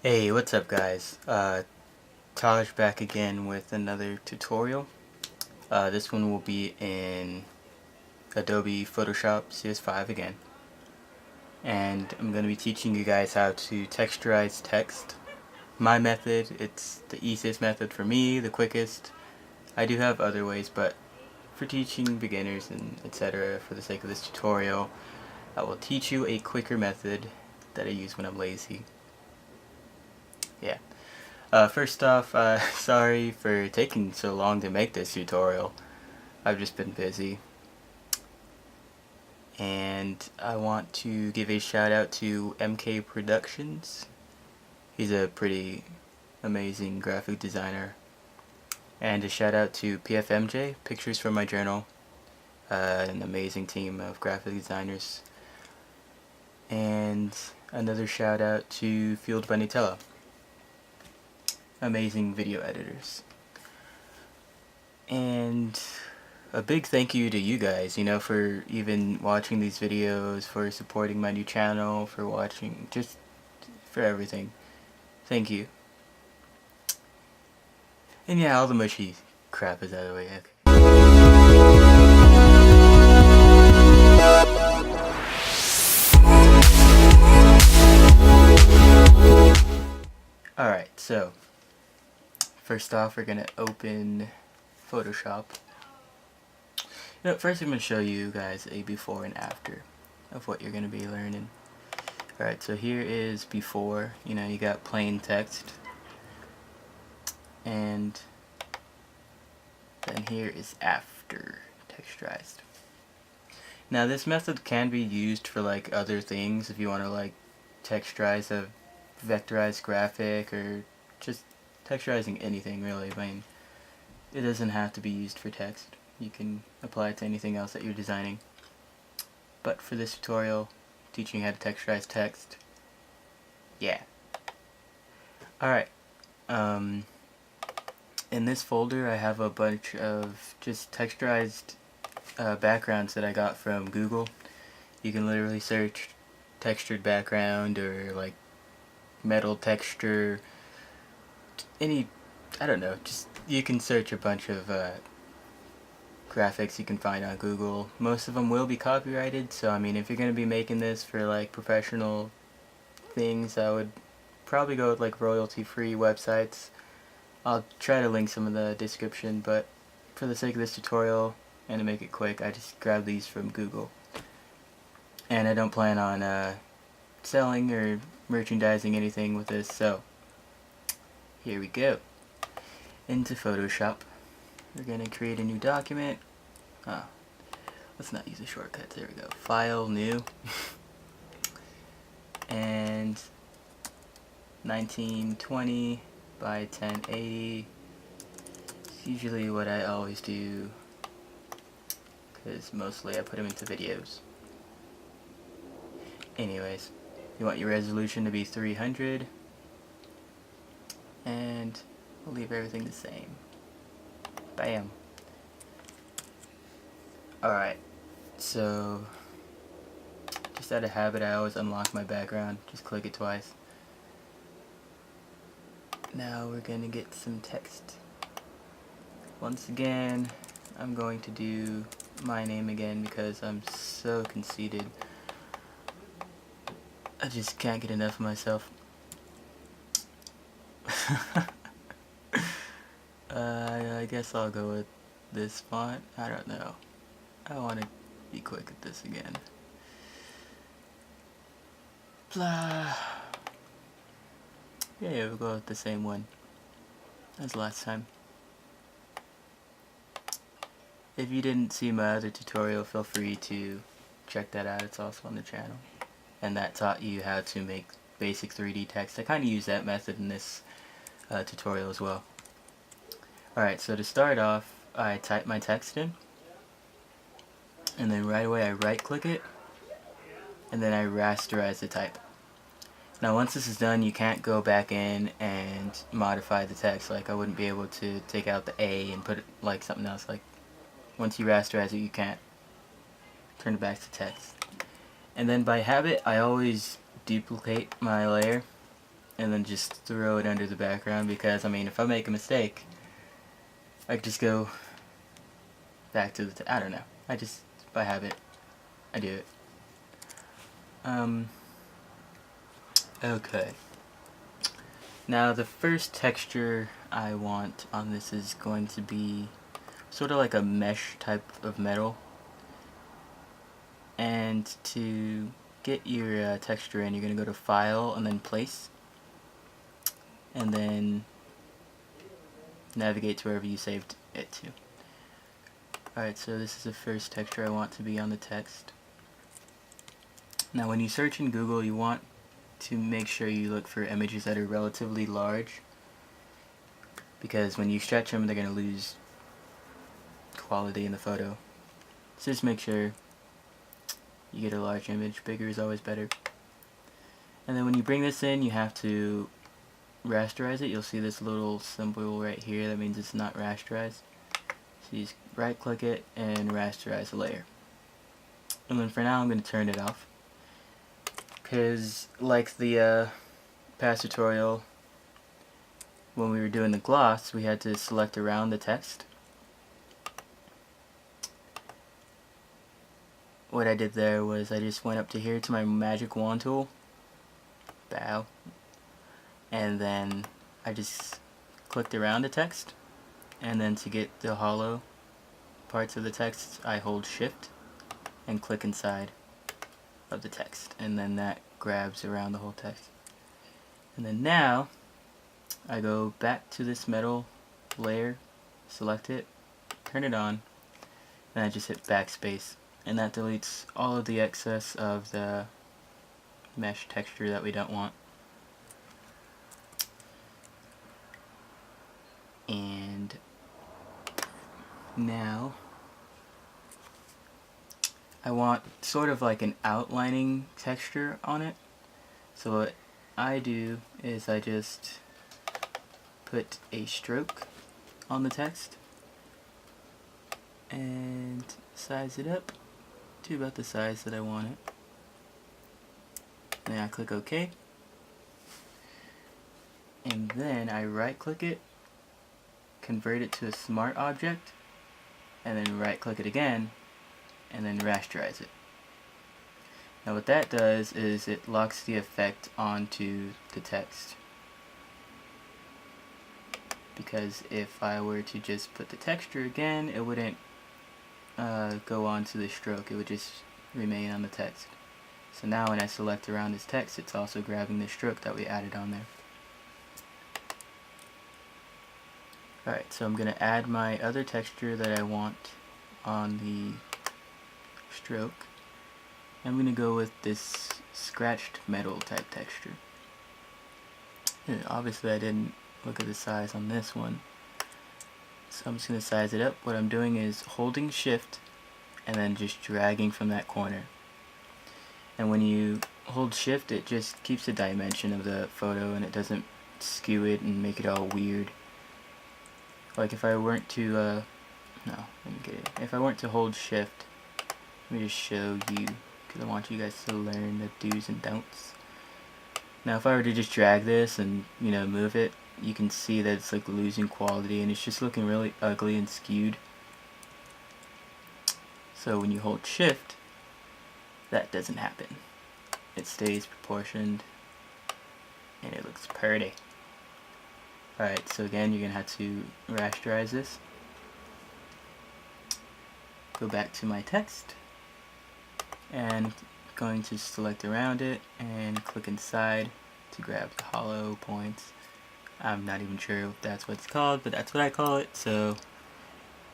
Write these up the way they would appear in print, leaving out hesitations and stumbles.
Hey, what's up guys? Taj back again with another tutorial. This one will be in Adobe Photoshop CS5 again. And I'm going to be teaching you guys how to texturize text. My method, it's the easiest method for me, the quickest. I do have other ways, but for teaching beginners and etc. for the sake of this tutorial, I will teach you a quicker method that I use when I'm lazy. Yeah. First off, sorry for taking so long to make this tutorial. I've just been busy. And I want to give a shout out to MK Productions. He's a pretty amazing graphic designer. And a shout out to PFMJ, Pictures from My Journal, an amazing team of graphic designers. And another shout out to Field by Nutella, amazing video editors. And a big thank you to you guys, for even watching these videos, for supporting my new channel, for watching, just for everything. Thank you. And yeah, all the mushy crap is out of the way. Alright, so first off we're gonna open Photoshop. First I'm going to show you guys a before and after of what you're going to be learning. Alright, so here is before. You got plain text. And then here is after texturized. Now this method can be used for like other things if you want to like texturize a vectorized graphic or just texturizing anything really. I mean, it doesn't have to be used for text. You can apply it to anything else that you're designing. But for this tutorial, teaching how to texturize text, yeah. Alright, in this folder I have a bunch of just texturized backgrounds that I got from Google. You can literally search textured background or like metal texture, I don't know, just you can search a bunch of graphics you can find on Google. Most of them will be copyrighted, so I mean if you're going to be making this for like professional things, I would probably go with like royalty free websites. I'll try to link some in the description, but for the sake of this tutorial and to make it quick, I just grabbed these from Google. And I don't plan on selling or merchandising anything with this, so here we go. Into Photoshop. We're going to create a new document. Let's not use the shortcuts. There we go. File, new. And 1920 by 1080. It's usually what I always do, because mostly I put them into videos. Anyways, you want your resolution to be 300, and we'll leave everything the same. Bam. Alright, so just out of habit I always unlock my background. Just click it twice. Now we're going to get some text. Once again, I'm going to do my name again because I'm so conceited. I just can't get enough of myself. I guess I'll go with this font. I don't know. I want to be quick at this again. Blah. Yeah, we'll go with the same one as last time. If you didn't see my other tutorial, feel free to check that out. It's also on the channel. And that taught you how to make basic 3D text. I kind of use that method in this tutorial as well. Alright, so to start off, I type my text in. And then right away I right click it. And then I rasterize the type. Now once this is done, you can't go back in and modify the text. Like I wouldn't be able to take out the A and put it like something else. Like once you rasterize it, you can't turn it back to text. And then by habit, I always duplicate my layer and then just throw it under the background, because I mean, if I make a mistake, I could just go back to the I don't know. I just, by habit, I do it. Okay. Now the first texture I want on this is going to be sort of like a mesh type of metal. And to get your texture in, you're going to go to File and then Place. And then navigate to wherever you saved it to. Alright, so this is the first texture I want to be on the text. Now when you search in Google, you want to make sure you look for images that are relatively large, because when you stretch them, they're going to lose quality in the photo. So just make sure you get a large image. Bigger is always better. And then when you bring this in, you have to rasterize it. You'll see this little symbol right here. That means it's not rasterized. So you just right click it and rasterize the layer. And then for now I'm going to turn it off, because like the past tutorial, when we were doing the gloss, we had to select around the text. What I did there was I just went up to here to my magic wand tool, bow, and then I just clicked around the text, and then to get the hollow parts of the text I hold shift and click inside of the text, and then that grabs around the whole text. And then now I go back to this metal layer, select it, turn it on, and I just hit backspace, and that deletes all of the excess of the mesh texture that we don't want. And now I want sort of like an outlining texture on it. So what I do is I just put a stroke on the text and size it up to about the size that I want it. Then I click OK, and then I right click it, convert it to a smart object, and then right click it again, and then rasterize it. Now what that does is it locks the effect onto the text, because if I were to just put the texture again, it wouldn't go onto the stroke, it would just remain on the text. So now when I select around this text, it's also grabbing the stroke that we added on there. Alright, so I'm going to add my other texture that I want on the stroke. I'm going to go with this scratched metal type texture. And obviously I didn't look at the size on this one, so I'm just going to size it up. What I'm doing is holding shift and then just dragging from that corner. And when you hold shift, it just keeps the dimension of the photo and it doesn't skew it and make it all weird. Like if I weren't to, no, let me get it. If I weren't to hold shift, let me just show you, because I want you guys to learn the do's and don'ts. Now if I were to just drag this and, you know, move it, you can see that it's like losing quality and it's just looking really ugly and skewed. So when you hold shift, that doesn't happen. It stays proportioned and it looks pretty. Alright, so again you're going to have to rasterize this. Go back to my text and going to select around it and click inside to grab the hollow points. I'm not even sure if that's what it's called, but that's what I call it, so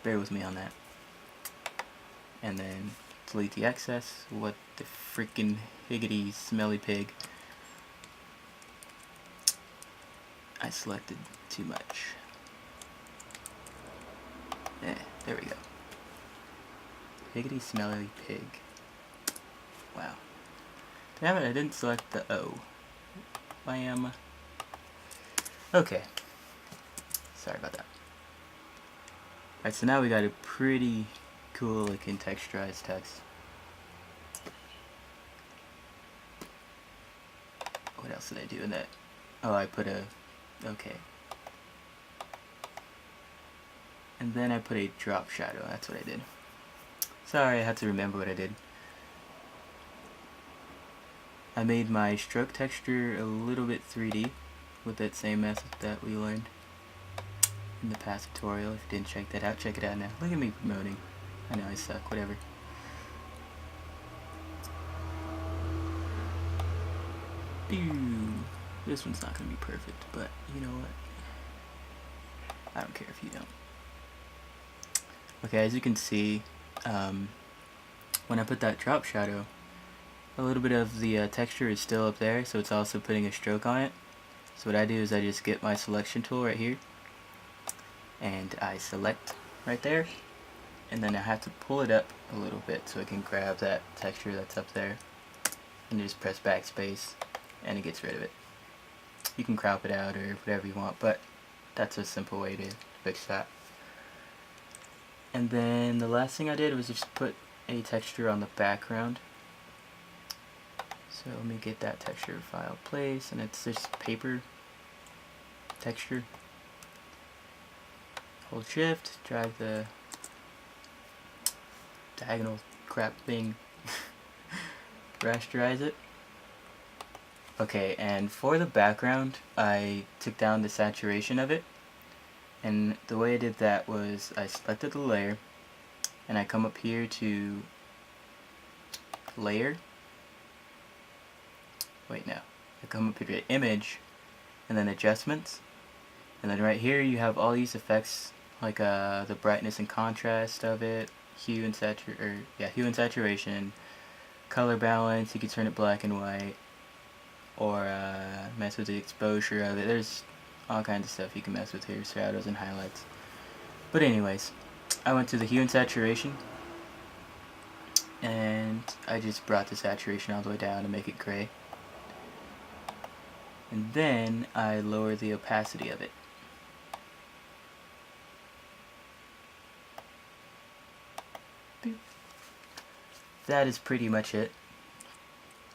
bear with me on that. And then delete the excess. What the freaking higgity smelly pig. I selected too much. There we go. Higgity smelly pig. Wow. Damn it, I didn't select the O. Lamb. Okay. Sorry about that. Alright, so now we got a pretty cool looking texturized text. What else did I do in that? Oh, I put a, okay. And then I put a drop shadow, that's what I did. Sorry, I had to remember what I did. I made my stroke texture a little bit 3D with that same method that we learned in the past tutorial. If you didn't check that out, check it out now. Look at me promoting. I know I suck, whatever. This one's not going to be perfect, but you know what? I don't care if you don't. Okay, as you can see, when I put that drop shadow, a little bit of the texture is still up there, so it's also putting a stroke on it. So what I do is I just get my selection tool right here, and I select right there, and then I have to pull it up a little bit so I can grab that texture that's up there, and just press backspace, and it gets rid of it. You can crop it out or whatever you want, but that's a simple way to fix that. And then the last thing I did was just put a texture on the background. So let me get that texture file placed, and it's just paper texture. Hold shift, drag the diagonal crap thing, rasterize it. Okay, and for the background, I took down the saturation of it, and the way I did that was I selected the layer, and I come up here to layer. Wait, no. I come up here to image, and then adjustments, and then right here you have all these effects like the brightness and contrast of it, hue and saturation, color balance. You can turn it black and white, or mess with the exposure of it. There's all kinds of stuff you can mess with here, shadows and highlights. But anyways, I went to the hue and saturation, and I just brought the saturation all the way down to make it gray. And then I lower the opacity of it. That is pretty much it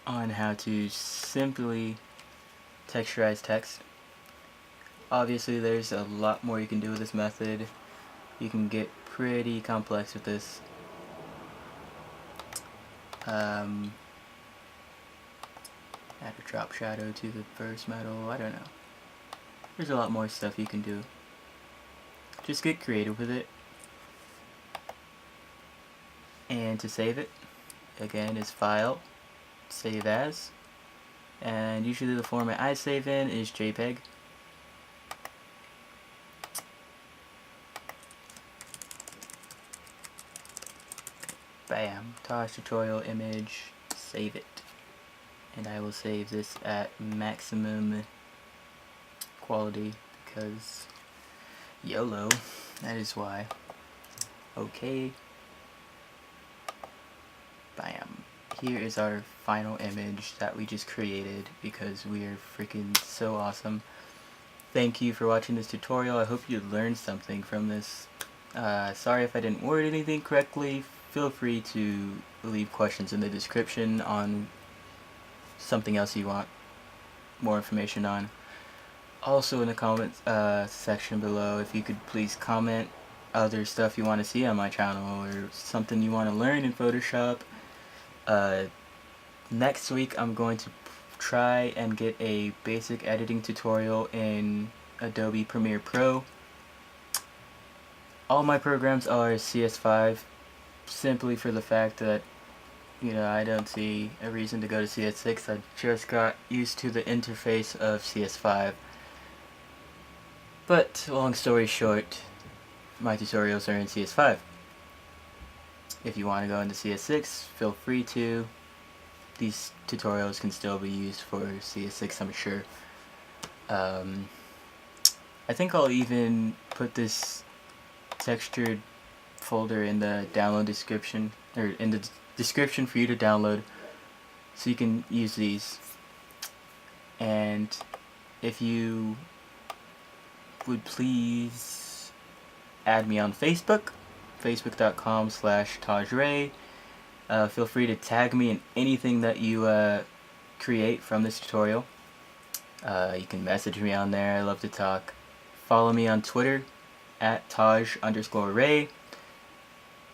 on how to simply texturize text. Obviously there's a lot more you can do with this method. You can get pretty complex with this. Add a drop shadow to the first metal, I don't know. There's a lot more stuff you can do. Just get creative with it. And to save it, again, is File, Save As, and usually the format I save in is JPEG. Bam, Taj tutorial image, save it. And I will save this at maximum quality because YOLO, that is why. Okay. Bam. Here is our final image that we just created because we are freaking so awesome. Thank you for watching this tutorial. I hope you learned something from this. Sorry if I didn't word anything correctly. Feel free to leave questions in the description on something else you want more information on. Also in the comments section below, if you could please comment other stuff you want to see on my channel or something you want to learn in Photoshop. Next week I'm going to try and get a basic editing tutorial in Adobe Premiere Pro. All my programs are CS5 simply for the fact that I don't see a reason to go to CS6. I just got used to the interface of CS5. But long story short, my tutorials are in CS5. If you want to go into CS6, feel free to. These tutorials can still be used for CS6, I'm sure. I think I'll even put this textured folder in the download description, or in the description for you to download, so you can use these. And if you would please add me on Facebook, facebook.com/tajh. Feel free to tag me in anything that you create from this tutorial. You can message me on there. I love to talk. Follow me on Twitter at tajh_ray.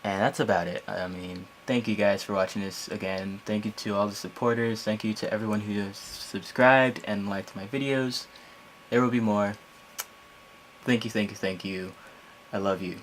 And that's about it. I mean, thank you guys for watching this again. Thank you to all the supporters. Thank you to everyone who has subscribed and liked my videos. There will be more. Thank you, thank you, thank you. I love you.